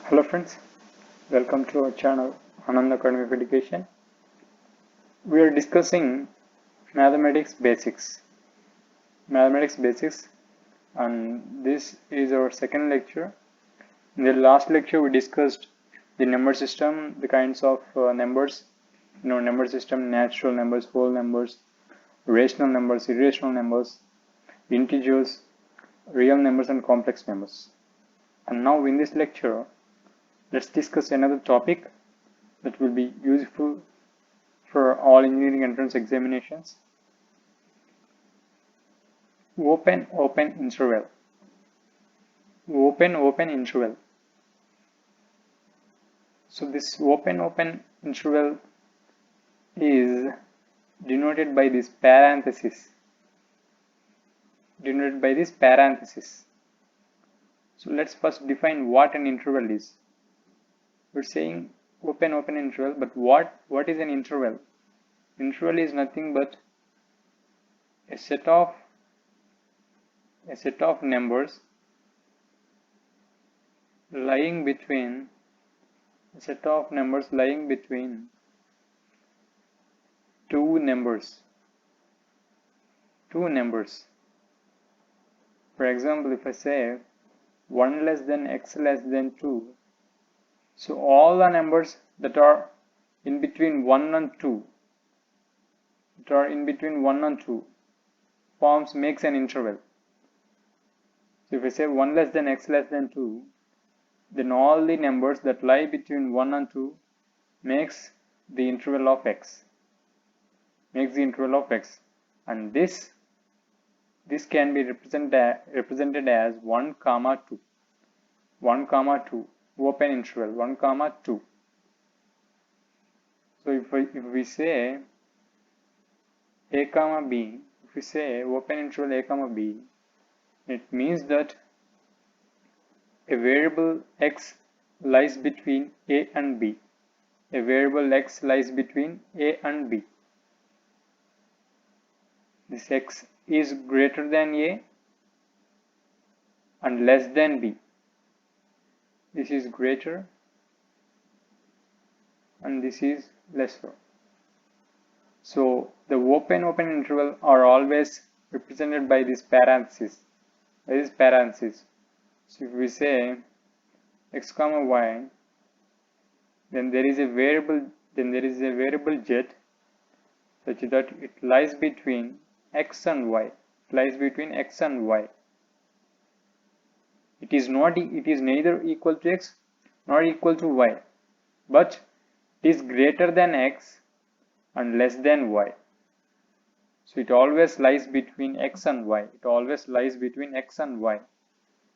Hello friends, welcome to our channel Anand Academy of Education. We are discussing mathematics basics. And this is our second lecture. In the last lecture we discussed the number system, the kinds of numbers, number system, natural numbers, whole numbers, rational numbers, irrational numbers, integers, real numbers and complex numbers. And now in this lecture, let's discuss another topic that will be useful for all engineering entrance examinations. Open interval. Open interval. So this open interval is denoted by this parenthesis. So let's first define what an interval is. We're saying open interval, but what is an interval? Interval is nothing but a set of numbers lying between two numbers. For example, if I say 1 less than x less than 2, so all the numbers that are in between 1 and 2 makes an interval. So if I say 1 less than x less than 2, then all the numbers that lie between 1 and 2 makes the interval of x. And this can be represented as 1, 2. 1, 2, open interval, 1, 2. So if we say a comma b, if we say open interval a comma b, it means that a variable x lies between a and b. This x is greater than a and less than b. This is greater and this is lesser. So the open interval are always represented by this parenthesis. So if we say x comma y, then there is a variable z such that it lies between x and y. It is neither equal to x nor equal to y, but it is greater than x and less than y. So it always lies between x and y.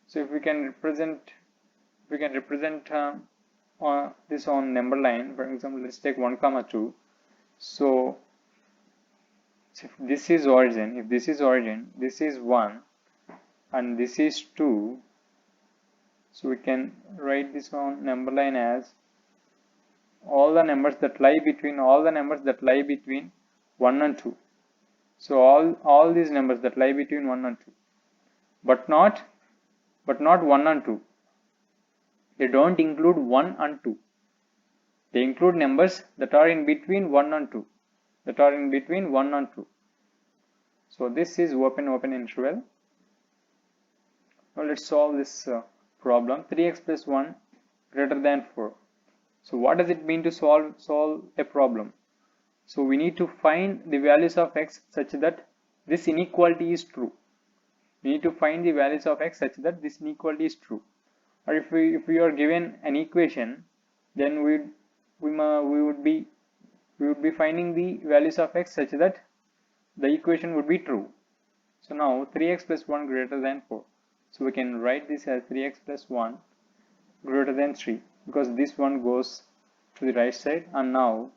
So if we can represent this on number line, for example, let's take 1, 2. So if this is origin, this is 1 and this is 2. So we can write this on number line as all the numbers that lie between 1 and 2. So all these numbers that lie between 1 and 2, but not 1 and 2. They don't include 1 and 2. They include numbers that are in between 1 and 2. So this is open interval. Now let's solve this problem. 3x plus 1 greater than 4. So what does it mean to solve a problem? So we need to find the values of x such that this inequality is true. Or if we are given an equation, then we would be finding the values of x such that the equation would be true. So now 3x plus 1 greater than 4. So we can write this as 3x plus 1 greater than 3, because this one goes to the right side, and now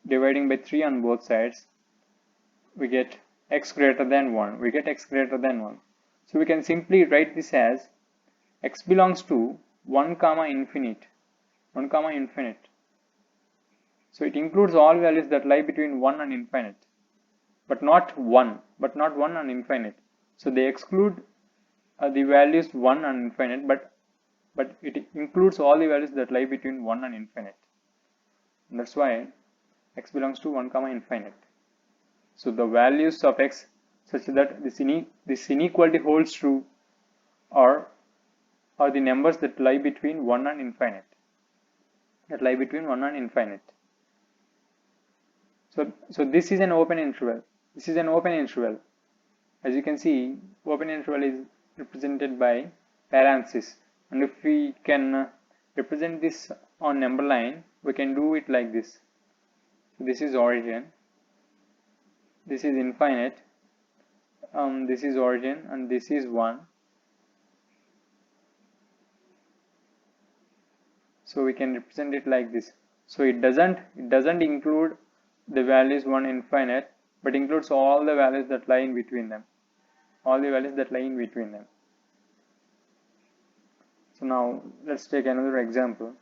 dividing by 3 on both sides, we get x greater than 1. So we can simply write this as x belongs to 1 comma infinite. So it includes all values that lie between 1 and infinite, but not 1 and infinite. So they exclude the values 1 and infinite, but but it includes all the values that lie between 1 and infinite. And that's why x belongs to 1 comma infinite. So the values of x such that this inequality holds true are the numbers that lie between 1 and infinite. So this is an open interval. As you can see, open interval is represented by parentheses, and if we can represent this on number line, we can do it like this. So this is origin, this is infinite, this is origin, and this is 1. So we can represent it like this. So it doesn't include the values 1 infinite, but includes all the values that lie in between them. So now let's take another example.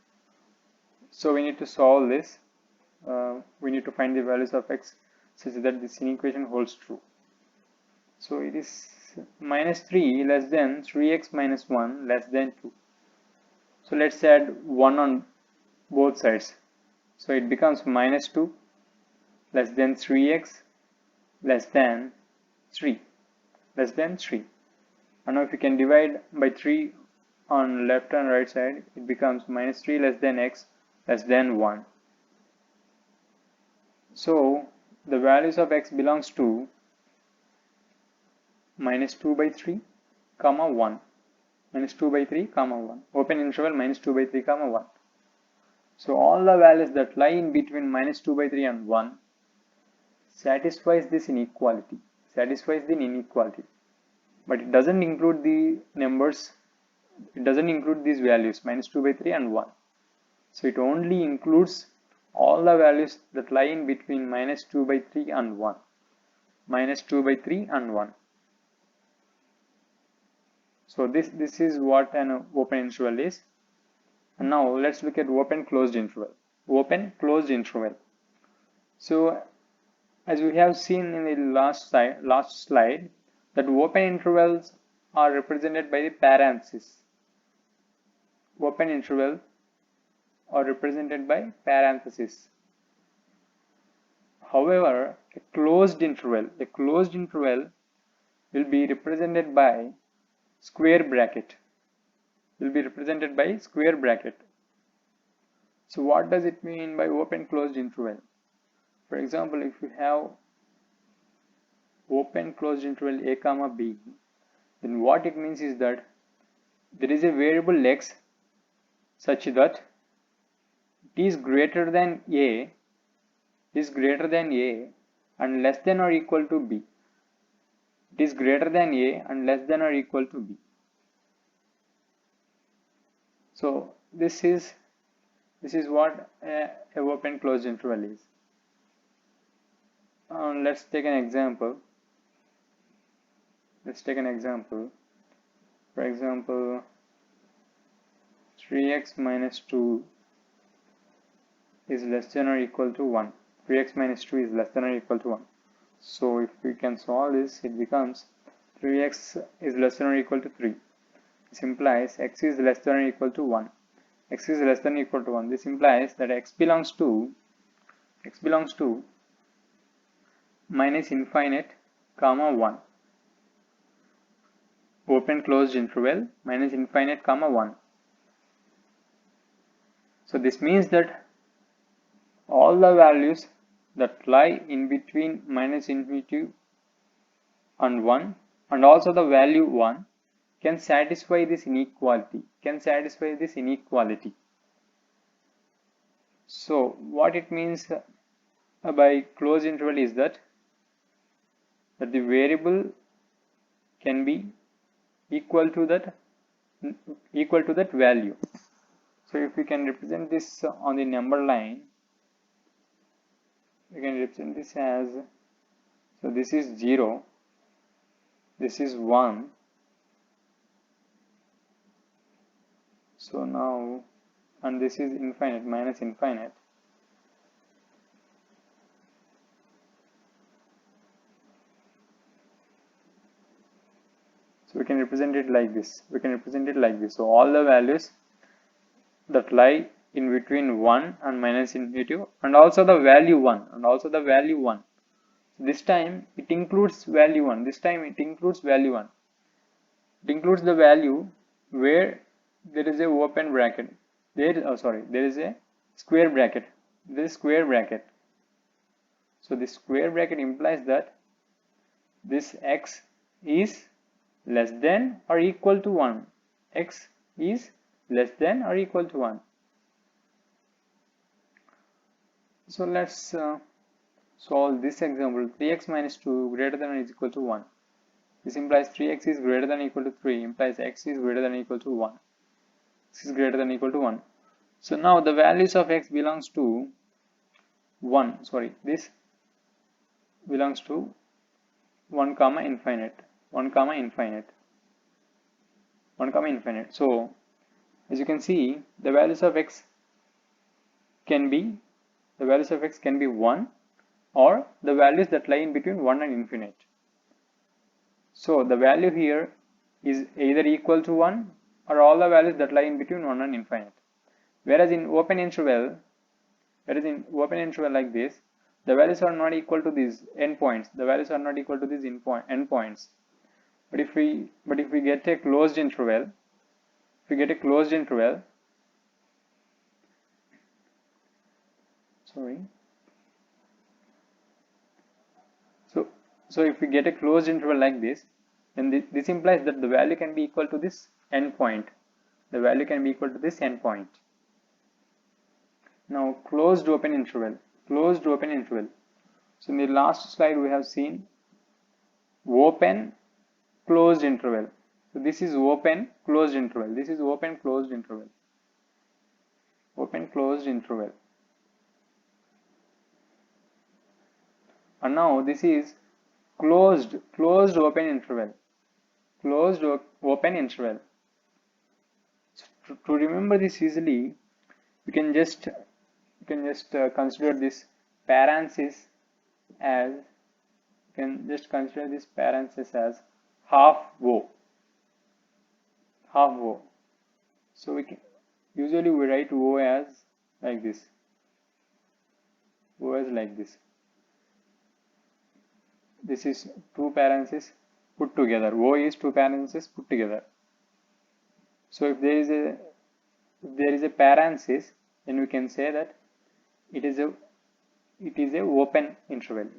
So we need to solve this. We need to find the values of x such that this inequation holds true. So it is minus 3 less than 3x minus 1 less than 2. So let's add 1 on both sides. So it becomes minus 2 less than 3x less than 3. And now if you can divide by 3 on left and right side, it becomes minus 3 less than x less than 1. So the values of x belongs to minus 2 by 3 comma 1. Open interval minus 2 by 3 comma 1. So all the values that lie in between minus 2 by 3 and 1 satisfies the inequality, but it doesn't include the numbers, it doesn't include these values minus 2 by 3 and 1. So it only includes all the values that lie in between minus 2 by 3 and 1. So this is what an open interval is. And now let's look at open closed interval. So as we have seen in the last slide, that open intervals are represented by the parentheses. However, a closed interval will be represented by square bracket. So what does it mean by open closed interval? For example, if you have open closed interval a comma b, then what it means is that there is a variable x such that it is greater than a and less than or equal to b. So this is what a open closed interval is. Let's take an example. For example, 3x minus 2 is less than or equal to 1. So if we can solve this, it becomes 3x is less than or equal to 3. This implies x is less than or equal to 1. This implies that x belongs to minus infinite comma 1. Open closed interval minus infinite comma 1. So this means that all the values that lie in between minus infinity and 1 and also the value 1 can satisfy this inequality. So what it means by closed interval is that the variable can be equal to that value. So if we can represent this on the number line, we can represent this as, so this is 0, this is 1. So now, and this is infinite, minus infinite. So we can represent it like this. So all the values that lie in between 1 and minus infinity, and also the value 1, and also the value 1. This time it includes value 1. This time it includes value 1. It includes the value where there is a open bracket. There is a square bracket. There is square bracket. So this square bracket implies that this x is less than or equal to 1. X is less than or equal to 1. So let's solve this example. 3x minus 2 greater than or is equal to 1. This implies 3x is greater than or equal to 3, implies x is greater than or equal to 1. X is greater than or equal to 1. So now the values of x belongs to 1. This belongs to 1 comma infinite. 1 comma infinite. 1 comma infinite. So as you can see, the values of x can be 1, or the values that lie in between 1 and infinite. So the value here is either equal to 1 or all the values that lie in between 1 and infinite. Whereas in open interval like this, the values are not equal to these endpoints. The values are not equal to these endpoints. But if we get a closed interval, So if we get a closed interval like this, then this implies that the value can be equal to this endpoint. The value can be equal to this endpoint. Now closed open interval. So in the last slide we have seen open closed interval. So this is open closed interval. Open closed interval. And now this is closed open interval. So to remember this easily, you can just consider this parenthesis as half O. So we write O as like this. This is two parentheses put together. O is two parentheses put together. So if there is a parenthesis, then we can say that it is a open interval.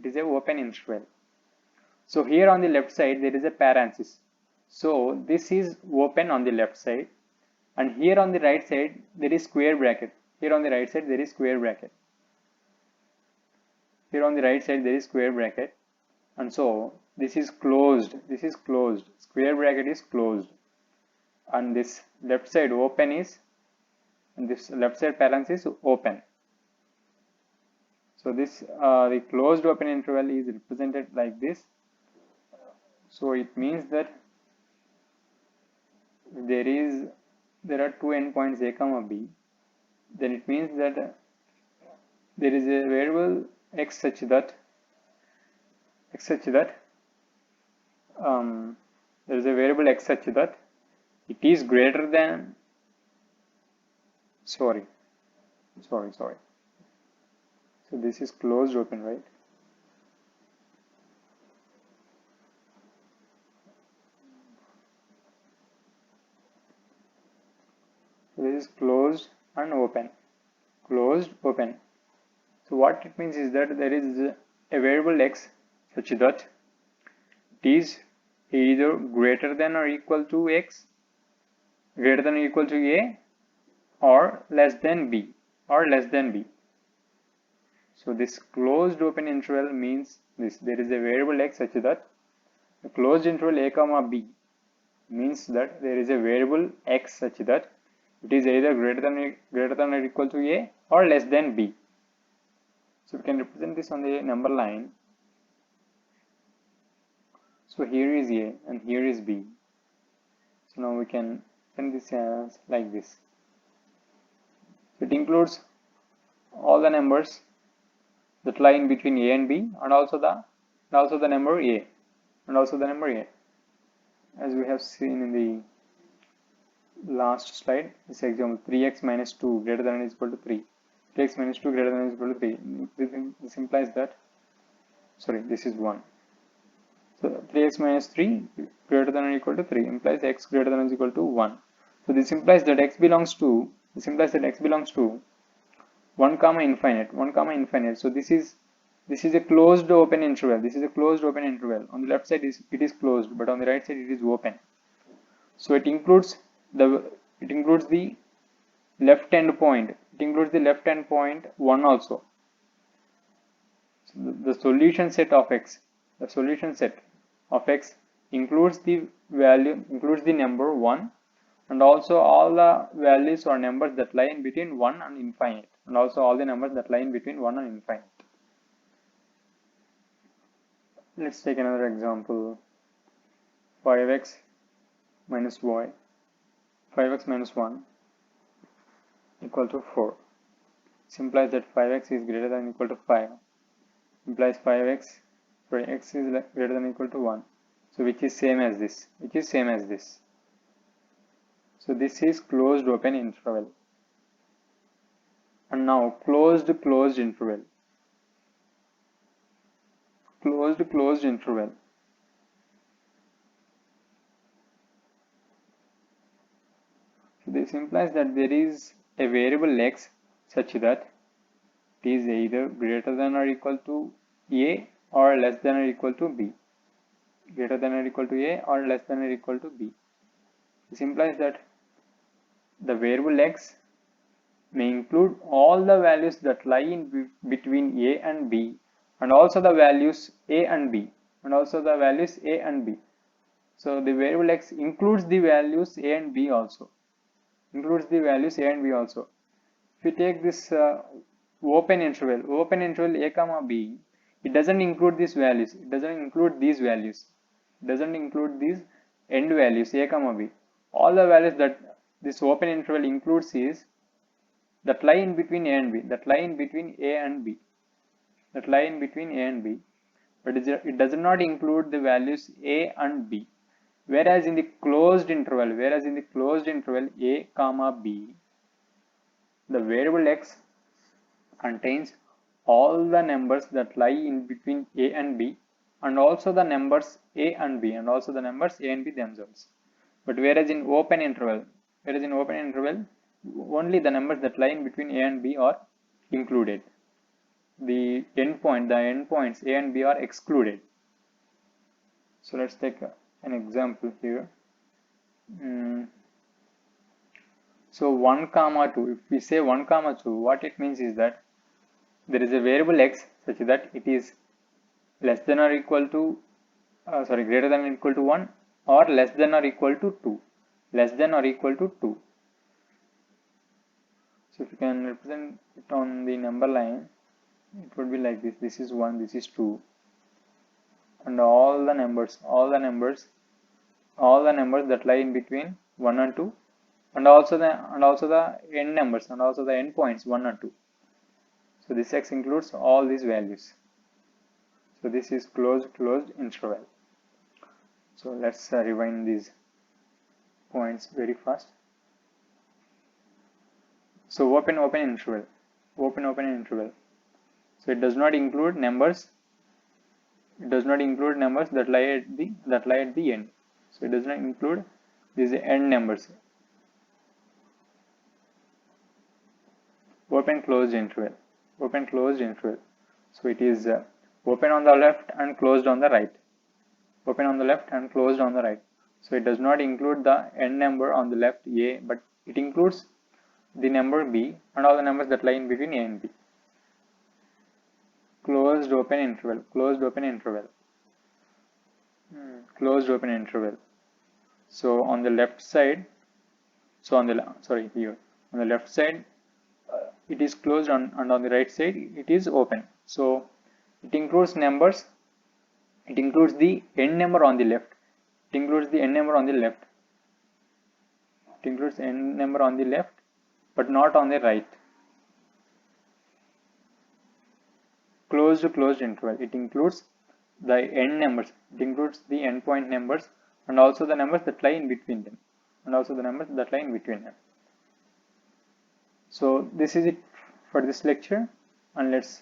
So here on the left side there is a parenthesis. So this is open on the left side, and here on the right side there is square bracket. And so this is closed. Square bracket is closed, and this left side open is, and this left side parenthesis is open. So this the closed open interval is represented like this. So it means that if there are two endpoints a comma b, then it means that there is a variable x such that it is greater than so this is closed open, right? So this is closed and open. So what it means is that there is a variable x such that it is either greater than or equal to x, greater than or equal to a, or less than b. So this closed open interval means this: there is a variable x such that the closed interval a comma b means that there is a variable x such that it is either greater than or equal to a or less than b. So we can represent this on the number line. So here is a and here is b. So now we can send this as like this. So it includes all the numbers that lie in between a and b, and also the number a, as we have seen in last slide, this example 3x minus 2 greater than or equal to 3. 3x minus 2 greater than or equal to 3. This implies that, sorry, this is 1. So 3x minus 3 greater than or equal to 3 implies x greater than or equal to 1. So this implies that x belongs to 1 comma infinite, 1 comma infinite. So this is a closed open interval. This is a closed open interval. On the left side it is closed, but on the right side it is open. So it includes the left end point. It includes the left end point 1 also. So the solution set of x, includes the number 1 and also all the values or numbers that lie in between 1 and infinite, and also all the numbers that lie in between 1 and infinite. Let's take another example. 5x minus 1 equal to 4. This implies that 5x is greater than or equal to 5. Implies x is greater than or equal to 1. So which is same as this. So this is closed open interval. And now closed interval. Closed interval. So this implies that there is a variable x such that it is either greater than or equal to a or less than or equal to b. Greater than or equal to a or less than or equal to b. This implies that the variable x may include all the values that lie in between a and b, and also the values a and b, So the variable x includes the values a and b also. If you take this open interval a comma b, it doesn't include these values. It doesn't include these end values a comma b. All the values that this open interval includes is that lie in between a and b, but it does not include the values a and b. Whereas in the closed interval a comma b, the variable x contains all the numbers that lie in between a and b, and also the numbers a and b, themselves. But whereas in open interval, only the numbers that lie in between a and b are included. The endpoints a and b are excluded. So let's take an example here. So 1 comma 2, if we say 1 comma 2, what it means is that there is a variable x such that it is greater than or equal to 1 or less than or equal to 2. So if you can represent it on the number line, it would be like this. This is 1, this is 2, and all the numbers that lie in between 1 and 2, and also the end numbers, and also the end points 1 and 2. So this x includes all these values. So this is closed interval. So let's rewind these points very fast. So open interval. So it does not include numbers. That lie at the end. So it does not include these end numbers. Open closed interval. So it is open on the left and closed on the right. So it does not include the end number on the left a, but it includes the number b and all the numbers that lie in between a and b. Closed open interval. So on the left side, on the left side it is closed, and on the right side it is open. So it includes numbers. It includes the end number on the left. But not on the right. Closed interval. It includes the end numbers. It includes the endpoint numbers and also the numbers that lie in between them. and also the numbers that lie in between them. So this is it for this lecture, and let's